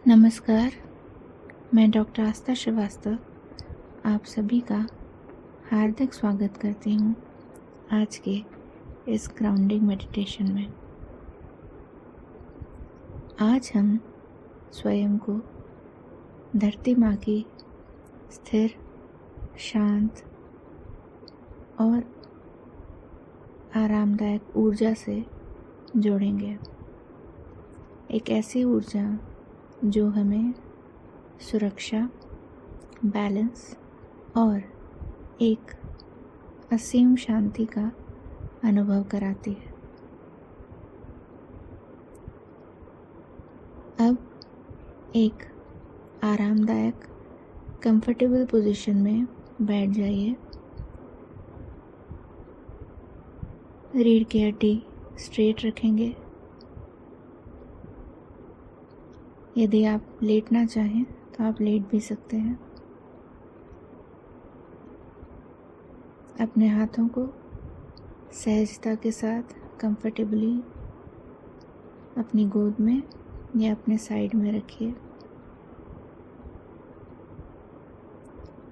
नमस्कार, मैं डॉक्टर आस्था श्रीवास्तव आप सभी का हार्दिक स्वागत करती हूँ आज के इस ग्राउंडिंग मेडिटेशन में। आज हम स्वयं को धरती माँ की स्थिर, शांत और आरामदायक ऊर्जा से जोड़ेंगे। एक ऐसी ऊर्जा जो हमें सुरक्षा, बैलेंस और एक असीम शांति का अनुभव कराती है। अब एक आरामदायक, कंफर्टेबल पोजीशन में बैठ जाइए। रीढ़ की हड्डी स्ट्रेट रखेंगे। यदि आप लेटना चाहें तो आप लेट भी सकते हैं। अपने हाथों को सहजता के साथ कंफर्टेबली अपनी गोद में या अपने साइड में रखिए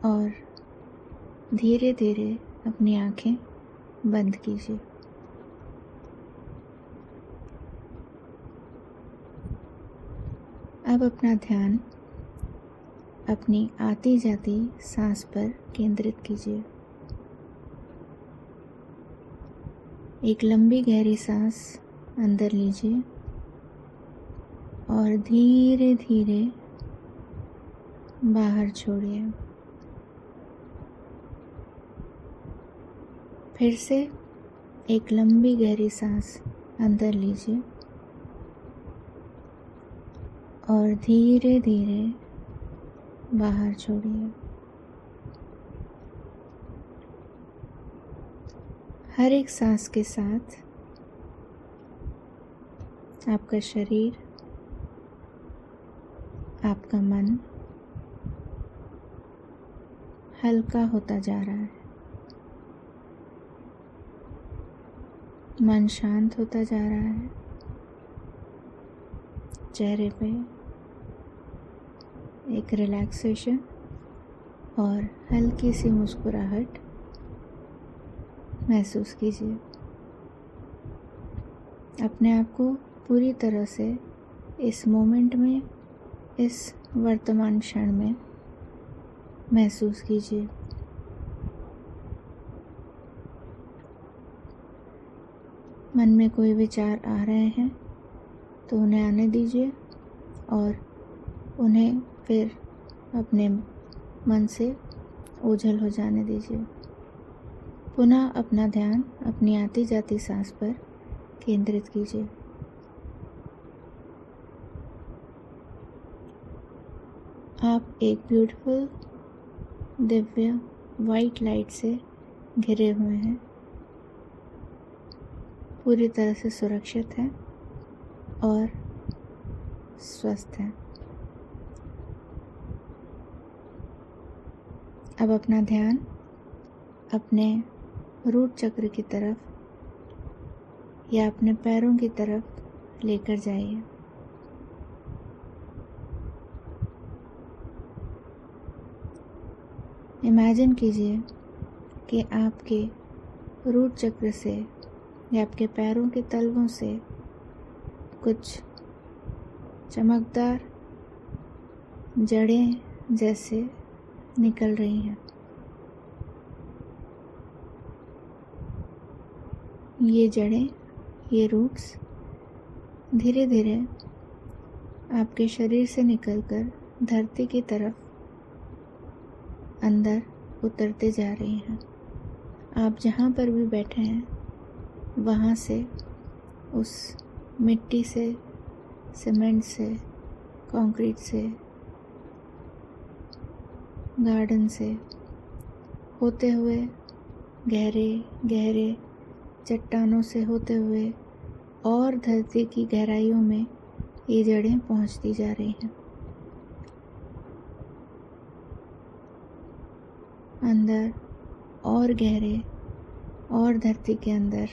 और धीरे धीरे अपनी आंखें बंद कीजिए। अब अपना ध्यान अपनी आती जाती सांस पर केंद्रित कीजिए। एक लंबी गहरी सांस अंदर लीजिए और धीरे धीरे बाहर छोड़िए। फिर से एक लंबी गहरी सांस अंदर लीजिए और धीरे धीरे बाहर छोड़िए। हर एक सांस के साथ आपका शरीर, आपका मन हल्का होता जा रहा है। मन शांत होता जा रहा है। चेहरे पे एक रिलैक्सेशन और हल्की सी मुस्कुराहट महसूस कीजिए। अपने आप को पूरी तरह से इस मोमेंट में, इस वर्तमान क्षण में महसूस कीजिए। मन में कोई विचार आ रहे हैं तो उन्हें आने दीजिए और उन्हें फिर अपने मन से ओझल हो जाने दीजिए। पुनः अपना ध्यान अपनी आती जाती सांस पर केंद्रित कीजिए। आप एक ब्यूटीफुल, दिव्य वाइट लाइट से घिरे हुए हैं, पूरी तरह से सुरक्षित हैं और स्वस्थ हैं। अब अपना ध्यान अपने रूट चक्र की तरफ या अपने पैरों की तरफ लेकर जाइए। इमेजिन कीजिए कि आपके रूट चक्र से या आपके पैरों के तलवों से कुछ चमकदार जड़ें जैसे निकल रही हैं। ये जड़ें, ये रूट्स धीरे धीरे आपके शरीर से निकलकर धरती की तरफ अंदर उतरते जा रही हैं। आप जहाँ पर भी बैठे हैं वहाँ से, उस मिट्टी से, सीमेंट से, कंक्रीट से, गार्डन से होते हुए, गहरे गहरे चट्टानों से होते हुए और धरती की गहराइयों में ये जड़ें पहुंचती जा रही हैं। अंदर और गहरे और धरती के अंदर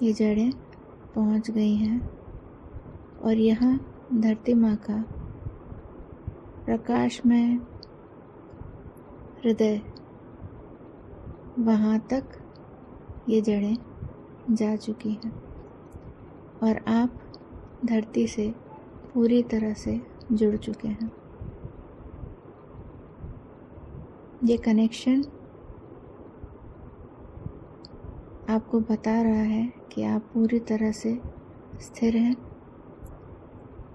ये जड़ें पहुंच गई हैं और यहाँ धरती माँ का प्रकाशमय हृदय, वहाँ तक ये जड़ें जा चुकी हैं और आप धरती से पूरी तरह से जुड़ चुके हैं। ये कनेक्शन आपको बता रहा है कि आप पूरी तरह से स्थिर हैं,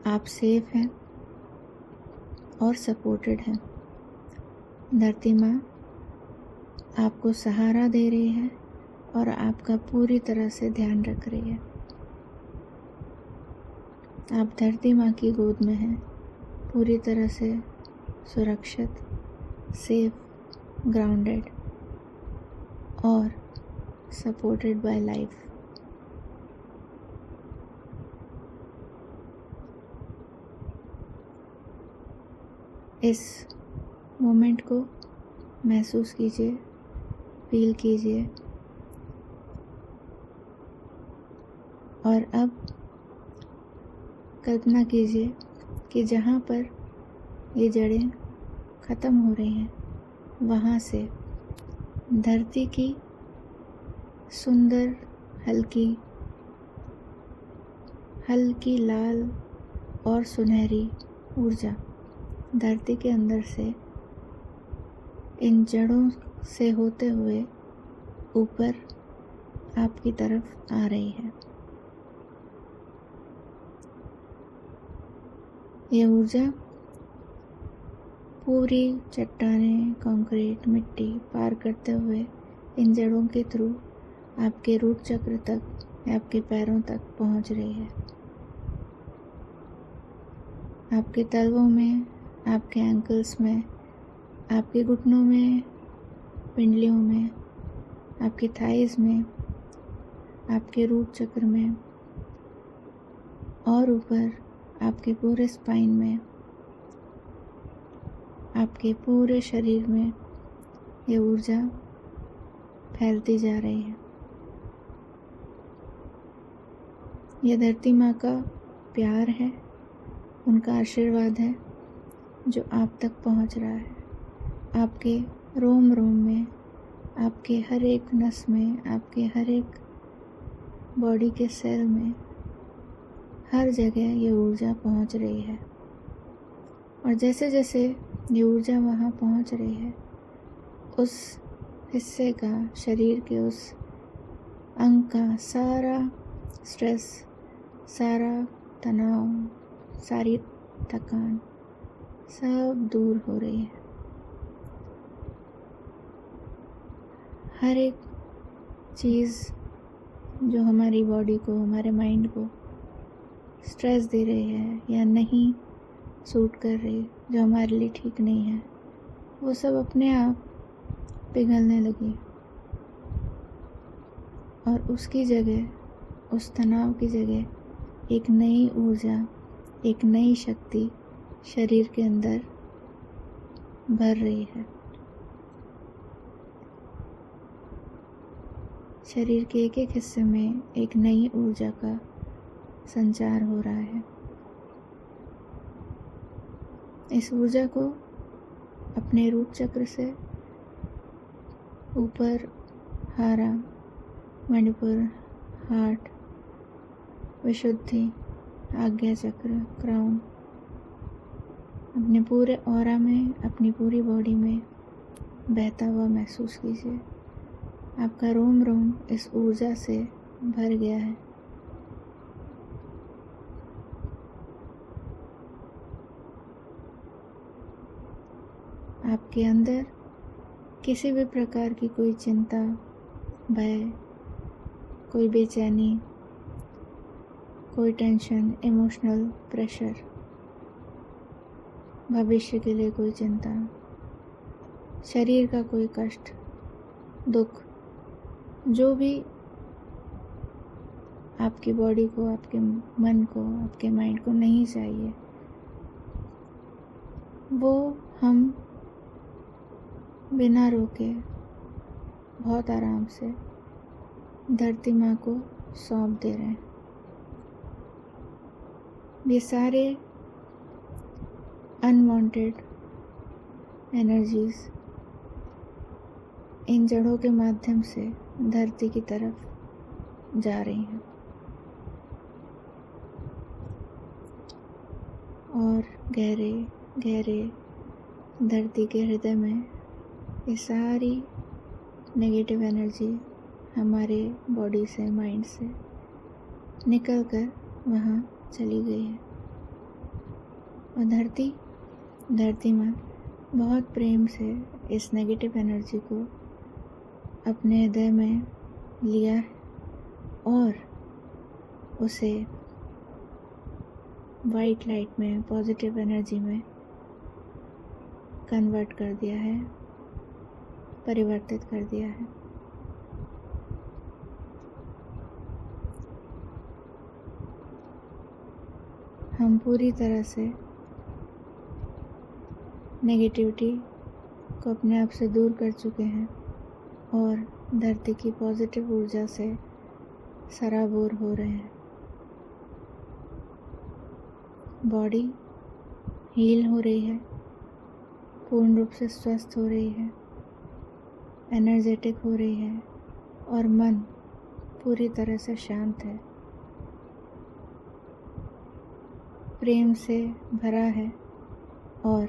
आप सेफ हैं और सपोर्टेड हैं। धरती माँ आपको सहारा दे रही है और आपका पूरी तरह से ध्यान रख रही है। आप धरती माँ की गोद में हैं, पूरी तरह से सुरक्षित, सेफ, ग्राउंडेड और सपोर्टेड बाय लाइफ। इस मोमेंट को महसूस कीजिए, फील कीजिए और अब कल्पना कीजिए कि जहाँ पर ये जड़ें ख़त्म हो रही हैं, वहाँ से धरती की सुंदर हल्की लाल और सुनहरी ऊर्जा धरती के अंदर से इन जड़ों से होते हुए ऊपर आपकी तरफ आ रही है। ये ऊर्जा पूरी चट्टानें, कंक्रीट, मिट्टी पार करते हुए इन जड़ों के थ्रू आपके रूट चक्र तक, आपके पैरों तक पहुंच रही है। आपके तलवों में, आपके एंकल्स में, आपके घुटनों में, पिंडलियों में, आपके थाइज में, आपके रूट चक्र में और ऊपर आपके पूरे स्पाइन में, आपके पूरे शरीर में ये ऊर्जा फैलती जा रही है। यह धरती माँ का प्यार है, उनका आशीर्वाद है जो आप तक पहुँच रहा है। आपके रोम रोम में, आपके हर एक नस में, आपके हर एक बॉडी के सेल में, हर जगह ये ऊर्जा पहुँच रही है। और जैसे जैसे ये ऊर्जा वहाँ पहुँच रही है, उस हिस्से का, शरीर के उस अंग का सारा स्ट्रेस, सारा तनाव, सारी थकान सब दूर हो रही है। हर एक चीज़ जो हमारी बॉडी को, हमारे माइंड को स्ट्रेस दे रही है या नहीं सूट कर रही, जो हमारे लिए ठीक नहीं है, वो सब अपने आप पिघलने लगी और उसकी जगह, उस तनाव की जगह एक नई ऊर्जा, एक नई शक्ति शरीर के अंदर भर रही है। शरीर के एक एक हिस्से में एक नई ऊर्जा का संचार हो रहा है। इस ऊर्जा को अपने रूट चक्र से ऊपर हारा, मणिपुर, हार्ट, विशुद्धि, आज्ञा चक्र, क्राउन, अपने पूरे ऑरा में, अपनी पूरी बॉडी में बहता हुआ महसूस कीजिए। आपका रोम रोम इस ऊर्जा से भर गया है। आपके अंदर किसी भी प्रकार की कोई चिंता, भय, कोई बेचैनी, कोई टेंशन, इमोशनल प्रेशर, भविष्य के लिए कोई चिंता, शरीर का कोई कष्ट, दुख, जो भी आपकी बॉडी को, आपके मन को, आपके माइंड को नहीं चाहिए, वो हम बिना रोके बहुत आराम से धरती माँ को सौंप दे रहे हैं। ये सारे अनवांटेड एनर्जीज इन जड़ों के माध्यम से धरती की तरफ जा रही हैं और गहरे गहरे धरती के हृदय में ये सारी नेगेटिव एनर्जी हमारे बॉडी से, माइंड से निकल कर वहाँ चली गई है। और धरती माँ बहुत प्रेम से इस नेगेटिव एनर्जी को अपने हृदय में लिया है और उसे वाइट लाइट में, पॉजिटिव एनर्जी में कन्वर्ट कर दिया है, परिवर्तित कर दिया है। हम पूरी तरह से नेगेटिविटी को अपने आप से दूर कर चुके हैं और धरती की पॉजिटिव ऊर्जा से सराबोर हो रहे हैं। बॉडी हील हो रही है, पूर्ण रूप से स्वस्थ हो रही है, एनर्जेटिक हो रही है और मन पूरी तरह से शांत है, प्रेम से भरा है और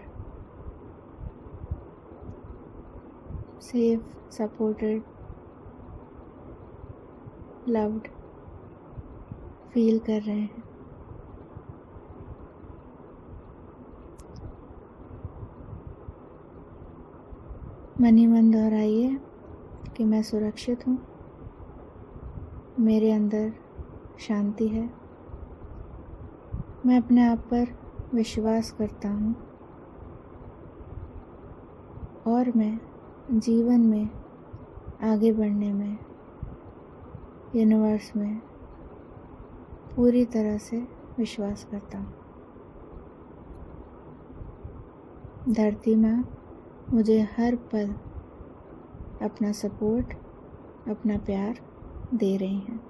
सेफ, सपोर्टेड, लव्ड फील कर रहे हैं। मन ही मन दोहराइए कि मैं सुरक्षित हूँ, मेरे अंदर शांति है, मैं अपने आप पर विश्वास करता हूँ और मैं जीवन में आगे बढ़ने में, यूनिवर्स में पूरी तरह से विश्वास करता हूँ। धरती माँ मुझे हर पल अपना सपोर्ट, अपना प्यार दे रही हैं।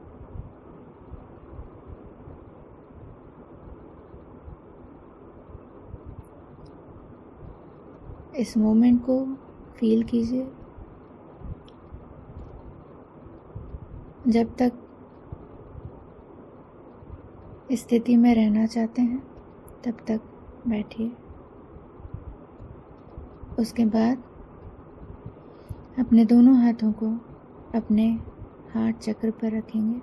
इस मोमेंट को फील कीजिए। जब तक स्थिति में रहना चाहते हैं तब तक बैठिए। उसके बाद अपने दोनों हाथों को अपने हार्ट चक्र पर रखेंगे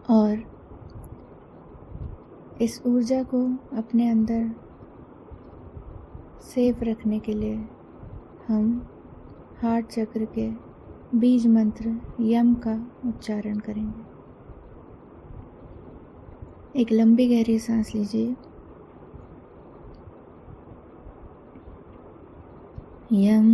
और इस ऊर्जा को अपने अंदर सेफ रखने के लिए हम हार्ट चक्र के बीज मंत्र यम का उच्चारण करेंगे। एक लंबी गहरी सांस लीजिए। यम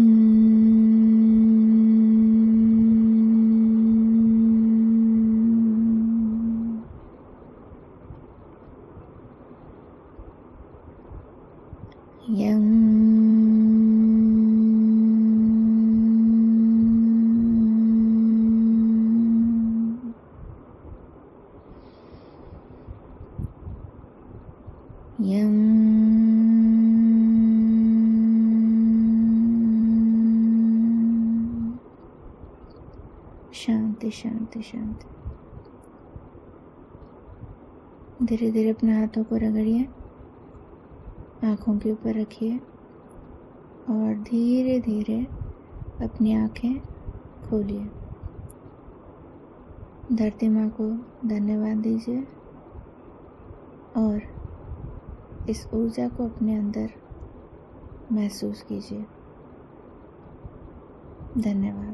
यम यम शांति शांति शांति। धीरे धीरे अपने हाथों को रगड़िए, आँखों के ऊपर रखिए और धीरे धीरे अपनी आँखें खोलिए। धरती माँ को धन्यवाद दीजिए और इस ऊर्जा को अपने अंदर महसूस कीजिए। धन्यवाद।